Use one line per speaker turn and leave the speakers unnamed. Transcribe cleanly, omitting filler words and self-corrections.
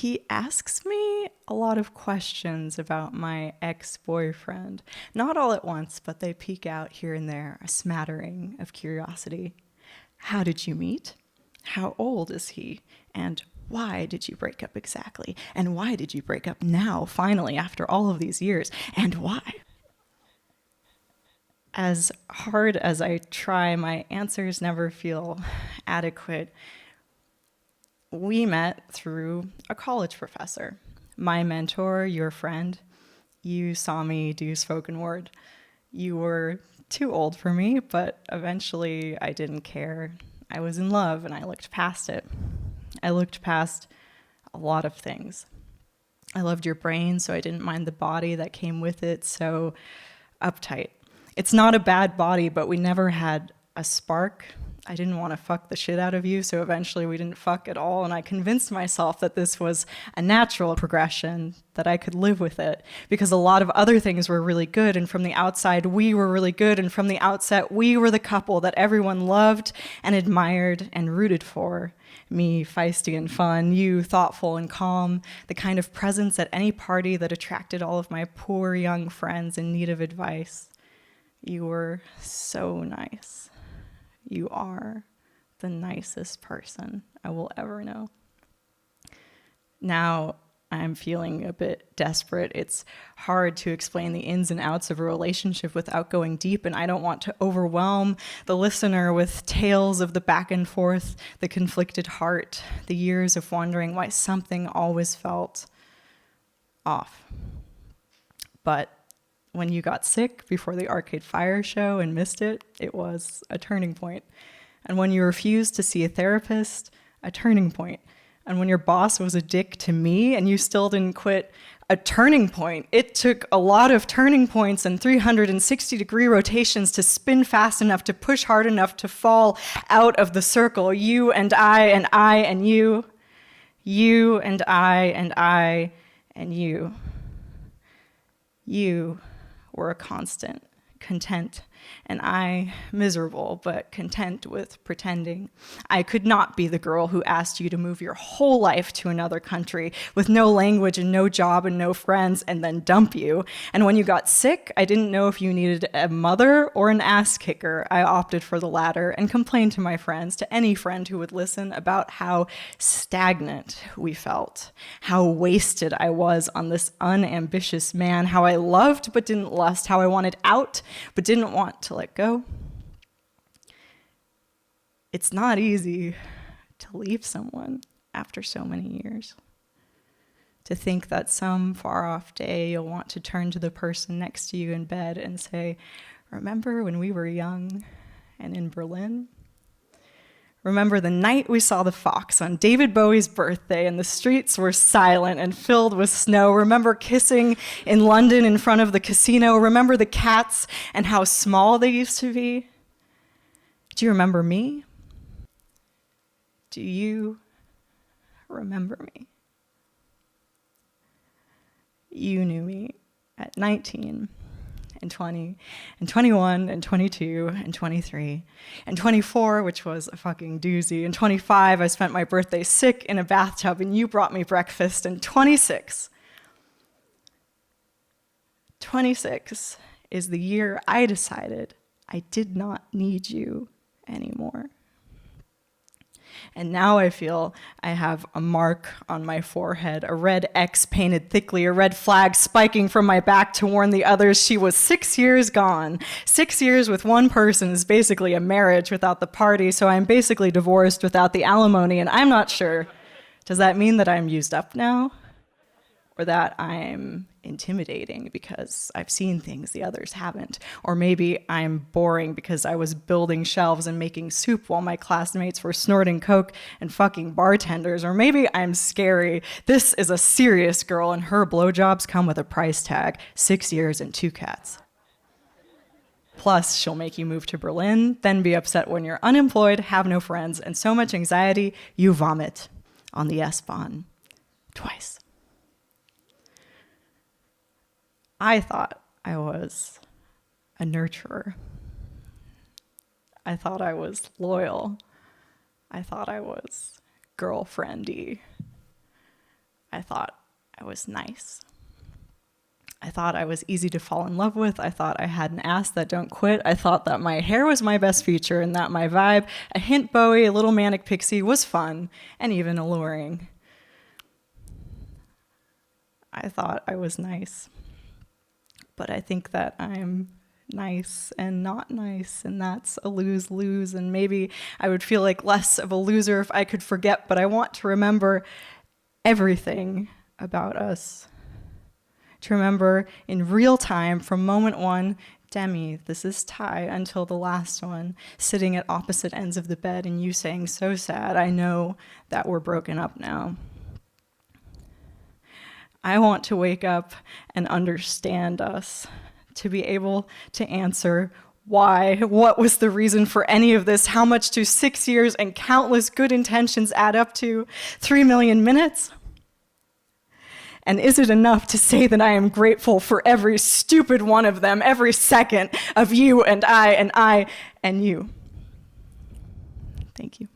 he asks me a lot of questions about my ex-boyfriend. Not all at once, but they peek out here and there, a smattering of curiosity. How did you meet? How old is he? And why did you break up exactly? And why did you break up now, finally, after all of these years? And why? As hard as I try, my answers never feel adequate. We met through a college professor, my mentor, your friend. You saw me do spoken word. You were too old for me, but eventually I didn't care. I was in love and I looked past it. I looked past a lot of things. I loved your brain, so I didn't mind the body that came with it, so uptight. It's not a bad body, but we never had a spark. I didn't want to fuck the shit out of you, so eventually we didn't fuck at all, and I convinced myself that this was a natural progression, that I could live with it, because a lot of other things were really good, and from the outside we were really good, and from the outset we were the couple that everyone loved and admired and rooted for. Me, feisty and fun, you, thoughtful and calm, the kind of presence at any party that attracted all of my poor young friends in need of advice. You were so nice. You are the nicest person I will ever know. Now I'm feeling a bit desperate. It's hard to explain the ins and outs of a relationship without going deep, and I don't want to overwhelm the listener with tales of the back and forth, the conflicted heart, the years of wondering why something always felt off. But when you got sick before the Arcade Fire show and missed it, it was a turning point. And when you refused to see a therapist, a turning point. And when your boss was a dick to me and you still didn't quit, a turning point. It took a lot of turning points and 360-degree rotations to spin fast enough, to push hard enough to fall out of the circle. You and I and I and you. You and I and I and you. You were a constant, content, and I miserable, but content with pretending. I could not be the girl who asked you to move your whole life to another country with no language and no job and no friends and then dump you. And when you got sick, I didn't know if you needed a mother or an ass kicker. I opted for the latter and complained to my friends, to any friend who would listen, about how stagnant we felt, how wasted I was on this unambitious man, how I loved but didn't lust, how I wanted out but didn't want to let go. It's not easy to leave someone after so many years. To think that some far off day you'll want to turn to the person next to you in bed and say, "Remember when we were young and in Berlin? Remember the night we saw the fox on David Bowie's birthday and the streets were silent and filled with snow? Remember kissing in London in front of the casino? Remember the cats and how small they used to be? Do you remember me? Do you remember me? You knew me at 19. And 20, and 21, and 22, and 23, and 24, which was a fucking doozy, and 25, I spent my birthday sick in a bathtub, and you brought me breakfast, and 26 is the year I decided I did not need you anymore. And now I feel I have a mark on my forehead, a red X painted thickly, a red flag spiking from my back to warn the others she was 6 years gone. 6 years with one person is basically a marriage without the party, so I'm basically divorced without the alimony, and I'm not sure. Does that mean that I'm used up now? Or that I'm intimidating because I've seen things the others haven't? Or maybe I'm boring because I was building shelves and making soup while my classmates were snorting coke and fucking bartenders? Or maybe I'm scary. This is a serious girl and her blowjobs come with a price tag, 6 years and 2 cats. Plus, she'll make you move to Berlin, then be upset when you're unemployed, have no friends, and so much anxiety, you vomit on the S-Bahn twice. I thought I was a nurturer. I thought I was loyal. I thought I was girlfriendy. I thought I was nice. I thought I was easy to fall in love with. I thought I had an ass that don't quit. I thought that my hair was my best feature and that my vibe, a hint Bowie, a little manic pixie, was fun and even alluring. I thought I was nice. But I think that I'm nice and not nice, and that's a lose-lose, and maybe I would feel like less of a loser if I could forget, but I want to remember everything about us. To remember in real time from moment one, Demi, this is Ty, until the last one, sitting at opposite ends of the bed and you saying, so sad, I know that we're broken up now. I want to wake up and understand us, to be able to answer why, what was the reason for any of this, how much do 6 years and countless good intentions add up to? 3 million minutes? And is it enough to say that I am grateful for every stupid one of them, every second of you and I and you? Thank you.